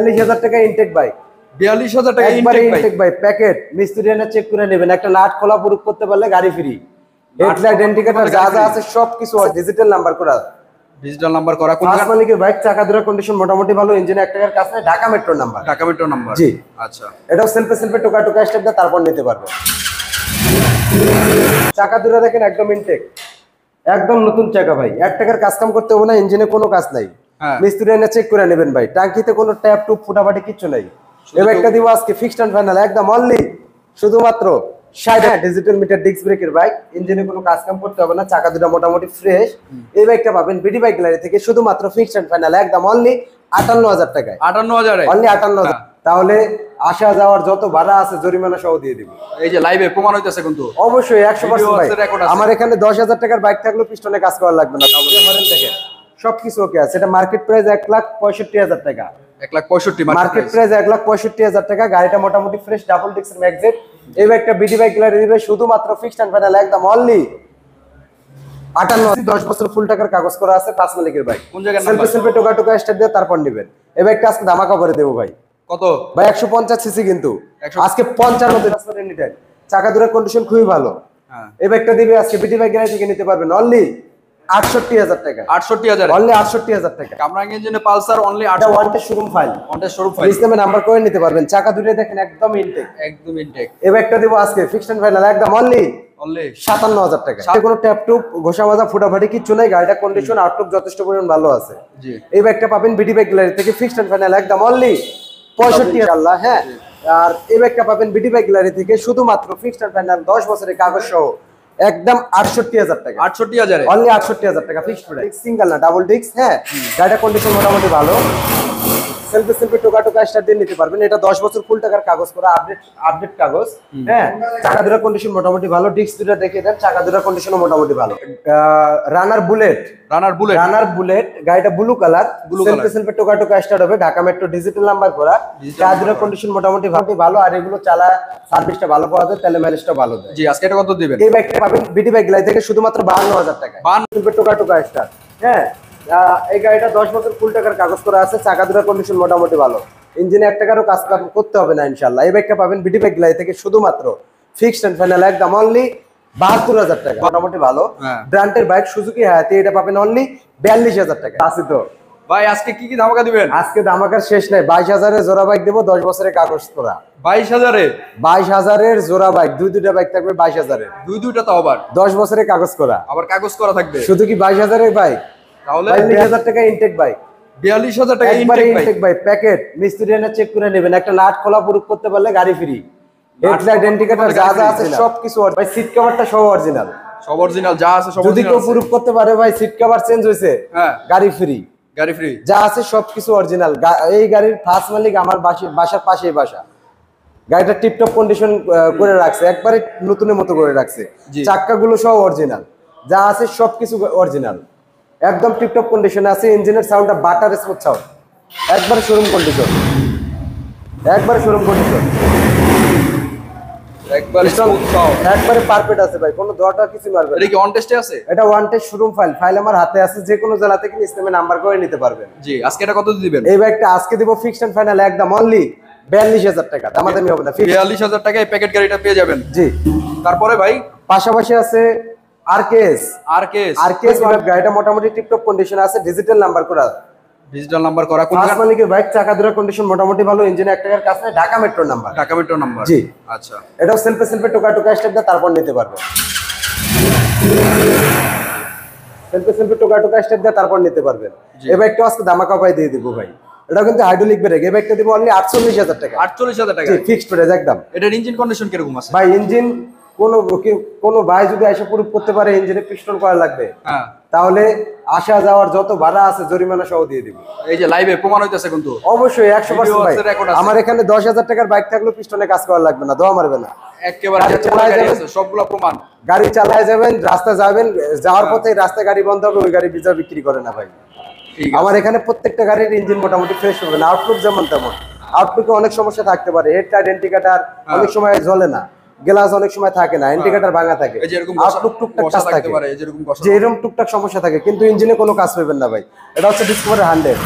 40,000 টাকা intact bike. 42,000 টাকা intact bike packet মিস্ত্রি এনে চেক করে নেবেন। একটা নাট খোলা প্রুফ করতে পারলে গাড়ি ফ্রি। হেডলাইট ইন্ডিকেটর যা যা আছে সবকিছু ডিজিটাল নাম্বার করা। ডিজিটাল নাম্বার করা। কোন ফার্স্ট মালিকের বাইক, চাকা দুটো কন্ডিশন মোটামুটি ভালো, ইঞ্জিনে 1 টাকার কাজ নাই, Dhaka metro number. Dhaka metro number. জি আচ্ছা, এটাও সেলফে টোকা স্টেপ দিয়ে তারপর নিতে পারবে। চাকা দুটো দেখেন একদম ইনটেক, একদম নতুন চাকা ভাই। 1 টাকার কাজ কাম করতে হবে না, ইঞ্জিনে কোনো কাজ নাই। মিস্ত্রি এনে চেক করে নেবেন ভাই। টাঙ্কিতে কোনো ট্যাপ টুপ ফুটাফাটি কিচ্ছু নাই। এই বাইকটা দিব আজকে ফিক্সড এন্ড ফাইনাল একদম অনলি শুধুমাত্র 60। ডিজিটাল মিটার ডিস্ক ব্রেকের বাইক, ইঞ্জিনে কোনো কাজ কাম করতে হবে না, চাকা দুটো মোটামুটি ফ্রেশ। এই বাইকটা পাবেন বিডি বাইক গ্যালারি থেকে শুধুমাত্র ফিক্সড এন্ড ফাইনাল একদম অনলি 58,000 টাকায়। 58,000 অনলি 58,000। তাহলে আসা যাওয়ার যত ভাড়া আছে জরিমানা সহ দিয়ে দিব। এই যে লাইভে প্রমাণ হইতাছে কিন্তু অবশ্যই 100% ভাই। আমার এখানে 10,000 টাকার বাইক থাকলেও পিস্টনে কাজ করা লাগবে না। তাহলে হরেন দেখেন সবকিছু ওকে আছে। এটা মার্কেট প্রাইস 1,65,000 টাকা। 1,65,000 মার্কেট প্রাইস 1,65,000 টাকা। গাড়িটা মোটামুটি ফ্রেশ, ডাবল ডিস্কের ম্যাগজেট। এই বাইকটা বিডি বাইক গ্যালারি দিবে শুধুমাত্র ফিক্সড এন্ড ফাইনাল একদম অনলি 58। 10 বছর ফুল টাকার কাগজ করা আছে, 5 মালিকের বাইক। কোন জায়গার নাম্বার? সেলফে টোকা স্টার্ট দিয়ে তারপর নেবেন। এই বাইকটা আজকে ধামাকা করে দেব ভাই। কত ভাই? 150 সিসি কিন্তু আজকে 55 এনি টাইম। চাকা দুটোর কন্ডিশন খুবই ভালো। এই বাইকটা দিবে আজকে বিডি বাইক গ্যালারি থেকে নিতে পারবেন অনলি 68,000 টাকা। 68,000 অনলি 68,000 টাকা। কামরাঙ্গি ইঞ্জিনে Pulsar only 8 wanted showroom file. Wanted showroom file ইসলামে নাম্বার করে নিতে পারবেন। চাকা দুটো দেখেন একদম ইনটেক, একদম ইনটেক। এই বাইকটা দিব আজকে ফিক্সড এন্ড ফাইনাল একদম অনলি 57,000 টাকা। কোনো ট্যাপ টুপ ঘষা মাজা ফুটাফাটি কিচ্ছু নাই। গাড়িটা কন্ডিশন আউটলুক যথেষ্ট পরিমাণ ভালো আছে। জি, এই বাইকটা পাবেন বিডি বাইক গ্যালারি থেকে ফিক্সড এন্ড ফাইনাল একদম অনলি 65,000 আল্লাহ। হ্যাঁ, আর এই বাইকটা পাবেন বিডি বাইক গ্যালারি থেকে শুধুমাত্র ফিক্সড এন্ড ফাইনাল 10 বছরের কাগজ সহ একদম 68,000 টাকা। 68,000 অনলি 68,000 টাকা ফিক্সড প্রাইস। সিঙ্গেল না, ডাবল ডিস্ক। হ্যাঁ, গাড়িটা কন্ডিশন মোটামুটি ভালো। সেলফে টোকা স্টার্ট দিয়ে নিতে পারবেন। এটা 10 বছর ফুল টাকার কাগজ করা, আপডেট কাগজ। হ্যাঁ, চাকা দুটোর কন্ডিশন মোটামুটি ভালো। ডিস্ক দুটো দেখে দেন, চাকা দুটোর কন্ডিশনও মোটামুটি ভালো। রানার বুলেট গাড়িটা ব্লু কালার। সেলফে টোকা স্টার্ট হবে, ঢাকা মেট্রো ডিজিটাল নাম্বার করা। চাকা দুটোর কন্ডিশন মোটামুটি ভালো। আর এগুলো চালা সার্ভিসটা ভালো পাওয়া যায়, তেলে মাইলেজটা ভালো দেয়। জি, আজকে এটা কত দিবেন? এই বাইকটা পাবেন বিডি বাইক গ্যালারি থেকে শুধুমাত্র 52,000 টাকা। সেলফে টোকা স্টার্ট। হ্যাঁ, এই গাড়িটা 10 বছর ফুল টাকার কাগজ করা আছে। চাকা দুটোর কন্ডিশন মোটামুটি ভালো, ইঞ্জিনে 1 টাকারও কাজ করতে হবে না ইনশাআল্লাহ। এই বাইকটা পাবেন বিডি বাইক গ্যালারি থেকে শুধুমাত্র ফিক্সড এন্ড ফাইনাল একদম অনলি 72,000 টাকা। মোটামুটি ভালো ব্র্যান্ডের বাইক সুজুকি হায়াতি, এটা পাবেন অনলি 42,000 টাকা। আছে তো ভাই আজকে কি কি ধামাকা দিবেন? আজকে ধামাকার শেষ নাই। 22,000 এর জোড়া বাইক দেব, 10 বছরের কাগজ করা। 22,000 এর জোড়া বাইক, দুইটা বাইক থাকবে 22,000 এর। দুইটা তো আবার 10 বছরের কাগজ করা, আবার কাগজ করা থাকবে। শুধু কি 22,000 এর বাইক? তাহলে 42,000 টাকা ইনটেক বাইক। 42,000 টাকা ইনটেক বাইক প্যাকেট মিস্ত্রি এনে চেক করে নেবেন। একটা নাট খোলা প্রুফ করতে পারলে গাড়ি ফ্রি। হেডলাইট ইন্ডিকেটর যা যা আছে সবকিছু। ভাই সিট কভারটা সব অরিজিনাল, যা আছে সব। যদি কেউ প্রুফ করতে পারে ভাই সিট কভার চেঞ্জ হয়েছে, গাড়ি ফ্রি। যা আছে সবকিছু অরিজিনাল। এই গাড়ির ফার্স্ট মালিক আমার বাসার পাশেই বাসা। গাড়িটা টিপটপ কন্ডিশন করে রাখছে, একবারে নতুনের মতো করে রাখছে। চাক্কাগুলো সব অরিজিনাল, যা আছে সবকিছু অরিজিনাল, একদম টিপটপ কন্ডিশনে আছে। ইঞ্জিনের সাউন্ডটা বাটার স্মুথ সাউন্ড, একবারে শোরুম কন্ডিশন, একবারে পারফেক্ট আছে ভাই, কোনো দরটা কিছু মারবে না। এটা কি অন টেস্টে আছে? এটা ওয়ান টেস্ট শোরুম ফাইল আমার হাতে আছে, যে কোনো জেলা থেকে ইসলামে নাম্বার করে নিতে পারবেন। জি, আজকে এটা কত দিবেন? এই বাইকটা আজকে দিব ফিক্সড এন্ড ফাইনাল একদম অনলি 42,000 টাকা। দামাদামি হবে না, 42,000 টাকায় প্যাকেট গাড়িটা পেয়ে যাবেন। জি, তারপরে ভাই পাশাপাশি আছে আরকেএস গাড়িটা মোটামুটি টিপটপ কন্ডিশন আছে, ডিজিটাল নাম্বার করা। ফার্স্ট মালিকের বাইক, চাকা দুটোর কন্ডিশন মোটামুটি ভালো, ইঞ্জিনে 1 টাকার কাজ নাই, ঢাকা মেট্রো নাম্বার। জি, আচ্ছা, এটাও সেলফে টোকা স্টেপ দিয়ে তারপর নিতে পারবে। সেলফে টোকা স্টেপ দিয়ে তারপর নিতে পারবেন। এই বাইকটা আজকে ধামাকা পাই দিয়ে দিব ভাই। এটা কিন্তু হাইড্রোলিক ব্রেক। এই বাইকটা দিব অনলি 48,000 টাকা। 48,000 টাকা ফিক্সড প্রাইস একদম। এটার ইঞ্জিন কন্ডিশন কিরকম আছে ভাই? ইঞ্জিন কোন ভাই যদি এসে প্রুফ করতে পারে ইঞ্জিনে পিস্টন করা লাগবে, তাহলে আসা যাওয়ার যত ভাড়া আছে জরিমানা সহ দিয়ে দিব। এই যে লাইভে প্রমাণ হইতাছে কিন্তু অবশ্যই 100% ভাই। আমার এখানে 10,000 টাকার বাইক থাকলেও পিস্টনে কাজ করা লাগবে না, দোয়া মারবে না। একেবারে সবগুলো প্রমাণ। গাড়ি চালায় যাবেন, রাস্তা যাবেন, যাওয়ার পথে রাস্তায় গাড়ি বন্ধ হবে, ওই গাড়ি বিচার বিক্রি করে না ভাই। আমার এখানে প্রত্যেকটা গাড়ির ইঞ্জিন মোটামুটি ফ্রেশ হবে না। আউটলুক যেমন তেমন, আউটলুকে অনেক সমস্যা থাকতে পারে। হেডলাইট ইন্ডিকেটর অনেক সময় জ্বলে না, গ্লাস অনেক সময় থাকে না, ইন্ডিকেটর ভাঙা থাকে, আউটলুক টুকটাক কাজ থাকে, যে এরকম টুকটাক সমস্যা থাকে, কিন্তু ইঞ্জিনে কোনো কাজ পাবেন না ভাই। এটা হচ্ছে ডিসকভার 100।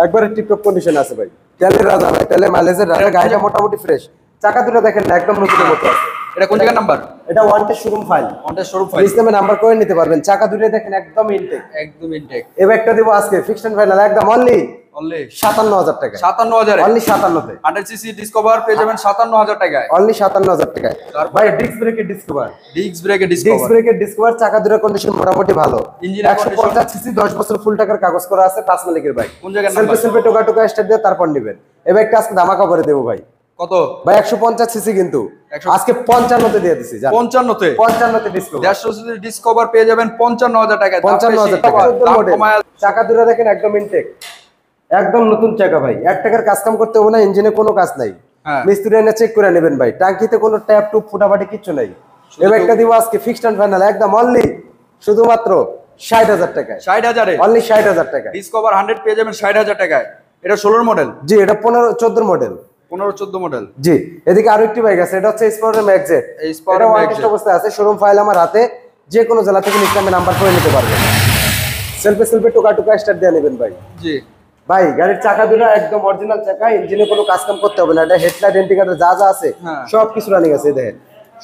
একবারে টিপটপ কন্ডিশন আছে ভাই। তেলের রাজা ভাই, তেলে মাইলেজের রাজা, গাড়িটা মোটামুটি ফ্রেশ। চাকা দুটো দেখেন না, একদম নতুনের মতো আছে। এটা কোন জায়গার নাম্বার? এটা wanted showroom file, wanted showroom file, ইসলামে নাম্বার করে নিতে পারবেন। চাকা দুটো দেখেন একদম ইনটেক, একদম ইনটেক। এবার একটা দেবো আজকে ফিক্সড এন্ড ফাইনাল একদম অনলি অনলি 57,000 টাকা। 57,000 অনলি 57 এ 100 সিসি ডিসকভার পেয়ে যাবেন 57,000 টাকায়। অনলি 57,000 টাকায় ভাই। ডিস্ক ব্রেকের ডিসকভার, ডিস্ক ব্রেকের ডিস্ক ডিসকভার, ব্রেকের ডিসকভার, চাকা দুটোর কন্ডিশন মোটামুটি ভালো। ইঞ্জিনের 150 সিসি 10 বছর ফুল টাকার কাগজ করা আছে, পাঁচ মালিকের বাইক। কোন জায়গার সেলফে নাম্বার? সেলফে টোকা টোকা স্টার্ট দিয়ে তারপর নেবেন। এবার একটা আজকে ধামাকা করে দেবো ভাই। কত ভাই 150 সিসি, কিন্তু 100 আজকে 55 তে দিয়ে দিছি। 55 তে 55 তে ডিসকভার, 150 সিসি ডিসকভার পেয়ে যাবেন 55,000 টাকায়। 55,000 টাকা। দাম 14 কমায় মডেল, চাকা দুটো দেখেন একদম ইনটেক, একদম নতুন চাকা ভাই। 1 টাকার কাজ কাম করতে হবে না, ইঞ্জিনে কোনো কাজ নাই। হ্যাঁ। মিস্ত্রি এনে চেক করে নেবেন ভাই। টাঙ্কিতে কোনো ট্যাপ টুপ ফুটাফাটি কিচ্ছু নাই। এবার একটা দিব আজকে ফিক্সড এন্ড ফাইনাল একদম অনলি শুধুমাত্র 60,000 টাকায়। 60,000 এ অনলি 60,000 টাকায় ডিসকভার 100 পেয়ে যাবেন 60,000 টাকায়। এটা 16 মডেল, জি। এটা 15-14 মডেল, 15-14 মডেল। জি। এদিকে আরো একটি বাইক আছে, এটা হচ্ছে স্পোর্টের ম্যাগজেট। এই স্পোর্টের এটা ম্যাগজেট ওয়ারেন্টি অবস্থায় আছে, শোরুম ফাইল আমার হাতে। যে কোনো জেলা থেকে নিশ্চয়ই নাম্বার করে নিতে পারবেন। সেলফে সেলফে টোকা টোকা স্টার্ট দিয়ে নেবেন ভাই। জি ভাই গাড়ির চাকা দুটো একদম অরিজিনাল চাকা, ইঞ্জিনে কোনো কাজ কাম করতে হবে না। এটা হেডলাইট ইন্ডিকেটর যা যা আছে হ্যাঁ। সবকিছু রানিং আছে। দেখেন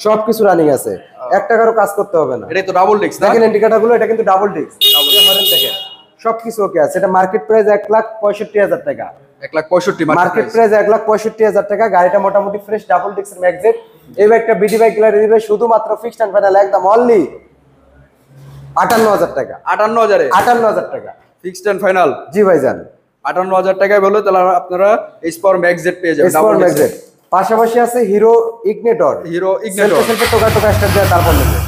সবকিছু রানিং আছে, 1 টাকারও কাজ করতে হবে না। এটাই তো ডাবল ডিস্ক না? দেখেন ইন্ডিকেটর গুলো, এটা কিন্তু ডাবল ডিস্ক। হরেন দেখেন সবকিছু ওকে আছে। এটা মার্কেট প্রাইস 1,65,000 টাকা। 1,65,000 মার্কেট প্রাইস 1,65,000 টাকা। গাড়িটা মোটামুটি ফ্রেশ, ডাবল ডিস্কের ম্যাগজেট। এই একটা বিডি বাইক গ্যালারি দিবে শুধুমাত্র ফিক্সড এন্ড ফাইনাল একদম অনলি 58,000 টাকা। 58,000 এ 58,000 টাকা, ফিক্সড এন্ড ফাইনাল। জি ভাইজান। 58,000 টাকায় বলে তাহলে আপনারা স্পার ম্যাগজেট পেয়ে যাবেন, স্পোর্ট ডাবল ম্যাগজেট। পাশাপাশি আছে হিরো ইগনিটর। হিরো ইগনিটর, সেলফে টোকা টোকা স্টার্ট দিয়ে তারপর নেবে।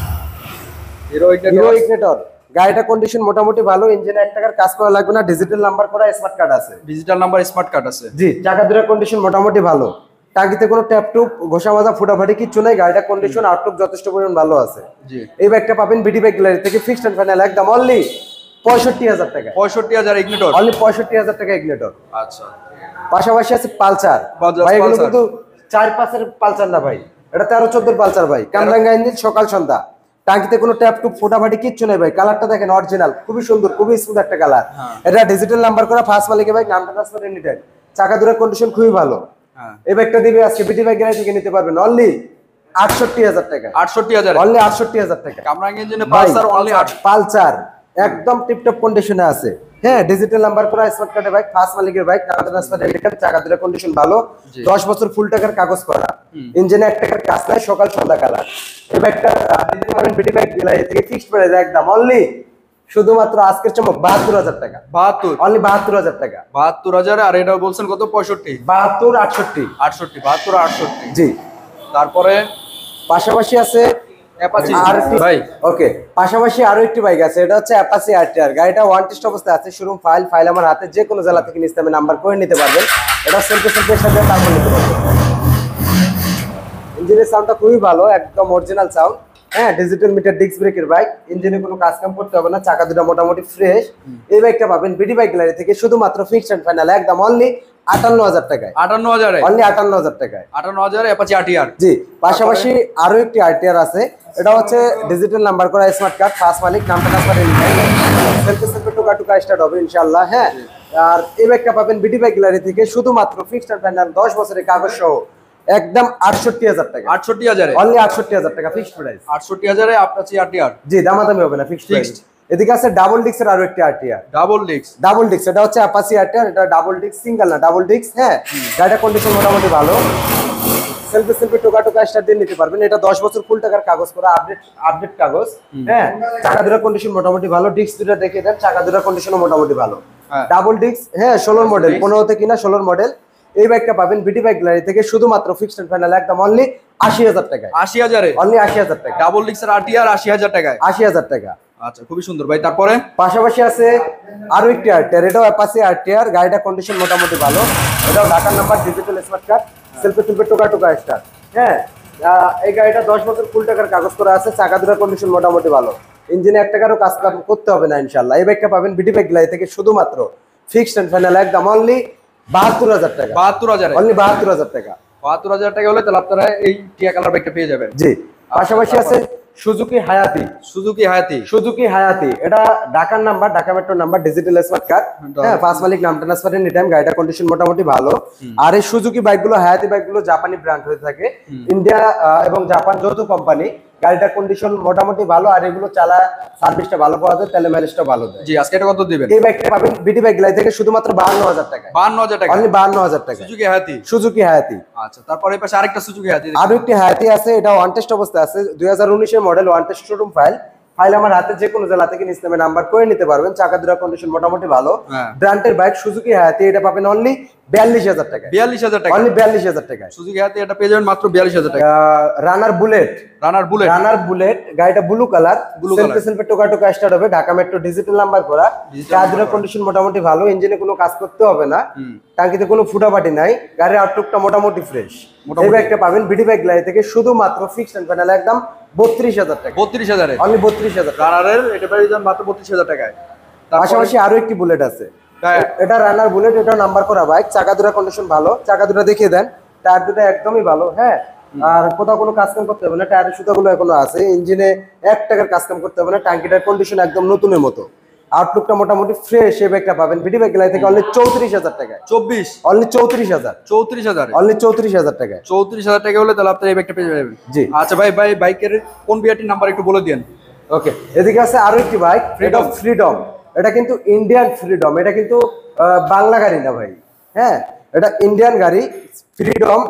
হিরো হিরো ইগনিটর ইগনিটর গাড়িটা কন্ডিশন মোটামুটি ভালো, ইঞ্জিনে 1 টাকার কাজ করা লাগবে না, ডিজিটাল নাম্বার করা, স্মার্ট কার্ড আছে। ডিজিটাল নাম্বার, স্মার্ট কার্ড আছে। জি। চাকা দুটোর কন্ডিশন মোটামুটি ভালো, টাঙ্কিতে কোনো ট্যাপ টুপ ঘষা মাজা ফুটাফাটি কিচ্ছু নাই। গাড়িটা কন্ডিশন আউটলুক যথেষ্ট পরিমাণ ভালো আছে। জি। এই বাইকটা পাবেন বিডি বাইক গ্যালারি থেকে ফিক্সড এন্ড ফাইনাল একদম অনলি 65,000 টাকা। 65,000 ইগনিটর, অনলি 65,000 টাকা ইগনিটর। আচ্ছা। পাশাপাশি আছে পালসার। বাজাজ ভাই এগুলো পালসার। কিন্তু 4-5 এর পালসার না ভাই, এটা 13-14 পালসার ভাই। কামরাঙ্গা ইঞ্জিন, সকাল সন্ধ্যা, টাঙ্কিতে কোনো ট্যাপ টুপ ফোটাফাটি কিচ্ছু নেই ভাই। কালারটা দেখেন অরিজিনাল, খুবই সুন্দর, খুবই স্মুথ একটা কালার। এটা ডিজিটাল নাম্বার করা, ফার্স্ট মালিকের বাইক, নাম ট্রান্সফার এনি টাইম। চাকা দুটোর কন্ডিশন খুবই ভালো। হ্যাঁ। এই বাইকটা দিবে আজকে বিডি বাইক গ্যালারি থেকে নিতে পারবেন অনলি 68,000 টাকা। 68,000 অনলি 68,000 টাকা। কামরাঙ্গা ইঞ্জিনে পালসার অনলি 8। পালসার একদম টিপটপ কন্ডিশনে আছে। হ্যাঁ, ডিজিটাল নাম্বার করা, স্মার্ট কার্ডের বাইক, ফার্স্ট মালিকের বাইক, নাম ট্রান্সফার এনি টাইম। চাকা দুটোর কন্ডিশন ভালো, 10 বছর ফুল টাকার কাগজ করা, ইঞ্জিনে 1 টাকার কাজ নাই, সকাল সন্ধ্যা কালার। এই বাইকটা দিতে পারেন বিডি বাইক গ্যালারি থেকে ফিক্সড প্রাইস একদম অনলি শুধুমাত্র আজকের চমক 72,000 টাকা। 72, অনলি 72,000 টাকা। 72,000 আর এটা বলছেন কত? 65, 72, 68। 68, 72, 68। জি। তারপরে পাশাপাশি আছে অ্যাপাচি ভাই। ওকে, পাশাপাশি আরো একটি বাইক আছে, এটা হচ্ছে অ্যাপাচি আরটিআর। গাড়িটা ওয়ান টেস্ট অবস্থায় আছে, শোরুম ফাইল আমার হাতে। যে কোনো জেলা থেকে নিতে নাম্বার করে নিতে পারবেন। এটা সেলফে সেলফের সাথে তারপর নিতে পারবেন। ইঞ্জিনের সাউন্ডটা খুবই ভালো, একদম অরিজিনাল সাউন্ড। হ্যাঁ, ডিজিটাল মিটার ডিস্ক ব্রেকের বাইক, ইঞ্জিনে কোনো কাজ কাম করতে হবে না, চাকা দুটো মোটামুটি ফ্রেশ। এই বাইকটা পাবেন বিডি বাইক গ্যালারি থেকে শুধুমাত্র ফিক্সড এন্ড ফাইনাল একদম অনলি 58,000 টাকায়। 58,000 এ অনলি 58,000 টাকায়। 58,000 অ্যাপাচি আরটিআর। জি। পাশাপাশি আরো একটি আরটিআর আছে, এটা হচ্ছে ডিজিটাল নাম্বার করা, স্মার্ট কার্ড, ফার্স্ট মালিক, নাম ট্রান্সফার এনি টাইম। সেলফে সেলফে টোকা টোকা স্টার্ট হবে ইনশাআল্লাহ। হ্যাঁ, আর এই বাইকটা পাবেন বিডি বাইক গ্যালারি থেকে শুধুমাত্র ফিক্সড এন্ড ফাইনাল 10 বছরের কাগজ সহ একদম 68,000 টাকা। 68,000 এ অনলি 68,000 টাকা ফিক্সড প্রাইস। 68,000 এ অ্যাপাচি আরটিআর। জি, দামাদামি হবে না, ফিক্সড প্রাইস। এদিকে আছে ডাবল ডিস্কের আরো একটি RTR. Double disc, double disc, এটা হচ্ছে অ্যাপাচি আরটিআর। এটা ডাবল ডিস্ক, সিঙ্গেল না, ডাবল ডিস্ক। হ্যাঁ, গাড়িটা কন্ডিশন মোটামুটি ভালো, সেলফে সেলফে টোকা টোকা স্টার্ট দিয়ে নিতে পারবেন। এটা 10 বছর ফুল টাকার কাগজ করা, আপডেট কাগজ। হ্যাঁ, চাকা দুটোর কন্ডিশন মোটামুটি ভালো, ডিস্ক দুটো দেখে দেন, চাকা দুটোর কন্ডিশনও মোটামুটি ভালো। ডাবল ডিস্ক, হ্যাঁ, 16 মডেল, 15 তে কিনা 16 মডেল। এই বাইকটা পাবেন বিডি বাইক গ্যালারি থেকে শুধুমাত্র ফিক্সড এন্ড ফাইনাল একদম অনলি 80,000 টাকায়। 80,000 এ অনলি 80,000 টাকা। ডাবল ডিস্কের আরটিআর 80,000 টাকায়। 80,000 টাকা। আচ্ছা, খুবই সুন্দর ভাই। তারপরে পাশাপাশি আছে আরো একটি আরটিআর, এটাও অ্যাপাচি আরটিআর। গাড়িটা কন্ডিশন মোটামুটি ভালো, এটাও ঢাকার নাম্বার, ডিজিটাল স্মার্ট কার্ড, সেলফে সেলফে টোকা টোকা স্টার্ট। হ্যাঁ, এই গাড়িটা 10 বছর ফুল টাকার কাগজ করা আছে, চাকা দুটোর কন্ডিশন মোটামুটি ভালো, ইঞ্জিনে 1 টাকারও কাজ করতে হবে না ইনশাআল্লাহ। এই বাইকটা পাবেন বিডি বাইক গ্যালারি থেকে শুধুমাত্র ফিক্সড এন্ড ফাইনাল একদম অনলি 72,000 টাকা। 72,000 এ অনলি 72,000 টাকা। 72,000 টাকা হলে তাহলে আপনারা এই টিয়া কালার বাইকটা পেয়ে যাবেন। জি। পাশাপাশি আছে সুজুকি হায়াতি। সুজুকি হায়াতি। সুজুকি হায়াতি, এটা ঢাকার number, Dhaka metro number, digital smart card. হ্যাঁ, 5 মালিক নাম ট্রান্সফার এনি টাইম। গাড়িটার কন্ডিশন মোটামুটি ভালো। আর এই সুজুকি বাইকগুলো, হায়াতি বাইকগুলো জাপানি ব্র্যান্ড হয়ে থাকে। ইন্ডিয়া এবং জাপান যৌথ কোম্পানি। গাড়িটার কন্ডিশন মোটামুটি ভালো, আর এগুলো চালা সার্ভিসটা ভালো পাওয়া যায়, তেলে মাইলেজটা ভালো দেয়। জি, আজকে এটা কত দিবেন? এই বাইকটা পাবেন বিডি বাইক গ্যালারি থেকে শুধুমাত্র 52,000 টাকা। 52,000 টাকা, অনলি 52,000 টাকা। সুজুকি হায়াতি। সুজুকি হায়াতি। আচ্ছা, তারপরে এই পাশে আরেকটা সুজুকি হায়াতি। আরো একটি হায়াতি আছে, এটা ওয়ান টেস্ট অবস্থায় আছে, 2019 এর model, one test showroom file. File আমার হাতে যে কোনো জেলা থেকে ইসলামে নাম্বার করে নিতে পারবেন। চাকা দুটো কন্ডিশন মোটামুটি ভালো। ব্র্যান্ডের বাইক সুজুকি হায়াতি, এটা পাবেন অনলি 42,000 টাকা। 42,000 টাকা, অনলি 42,000 টাকা। সুজুকি হায়াতি এটা পেয়ে যাবেন মাত্র 42,000 টাকা। রানার বুলেট। রানার বুলেট। রানার বুলেট, গাড়িটা ব্লু কালার, সেলফে সেলফে টোকা টোকা স্টার্ট হবে, ঢাকা মেট্রো ডিজিটাল নাম্বার করা। চাকা দুটো কন্ডিশন মোটামুটি ভালো, ইঞ্জিনে কোনো কাজ করতে হবে না, টাঙ্কিতে কোনো ফুটাফাটি নাই, গাড়ির আউটলুকটা মোটামুটি ফ্রেশ। এই বাইকটা পাবেন বিডি বাইক গ্যালারি থেকে শুধুমাত্র ফিক্সড এন্ড ফাইনাল একদম 32,000 টাকা। 32,000 এ অনলি 32,000 টাকা। রানারের এটা পেয়ে যাবেন মাত্র 32,000 টাকায়। পাশাপাশি আরো একটি বুলেট আছে, এটা রানার বুলেট, এটা নাম্বার করা বাইক। চাকা দুটো কন্ডিশন ভালো, চাকা দুটো দেখিয়ে দেন, টায়ার দুটো একদমই ভালো। হ্যাঁ, আর কোথাও কোনো কাজ কাম করতে হবে না, টায়ারের সুতাগুলো এখনো আছে, ইঞ্জিনে 1 টাকার কাজ কাম করতে হবে না, টাঙ্কিটার কন্ডিশন একদম নতুনের মতো, আউটলুকটা মোটামুটি ফ্রেশ। এই বাইকটা পাবেন বিডি বাইক গ্যালারি থেকে অনলি 34,000 টাকায়। 24, অনলি 34,000। 34,000, অনলি 34,000 টাকায়। 34,000 টাকা হলে তাহলে আপনি এই বাইকটা পেয়ে যাবেন। জি। আচ্ছা ভাই, বাইকের কোন বিআরটির নাম্বার একটু বলে দেন। ওকে, এদিকে আছে আরো একটি বাইক, এটা ফ্রিডম। এটা কিন্তু ইন্ডিয়ান ফ্রিডম, এটা কিন্তু বাংলা গাড়ি না ভাই। হ্যাঁ, এটা ইন্ডিয়ান গাড়ি, ফ্রিডম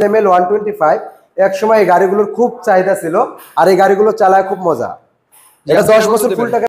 LML 125। এক সময় এই গাড়িগুলোর খুব চাহিদা ছিল, আর এই গাড়িগুলো চালায় খুব মজা। এটা 10 বছর ফুল টাকা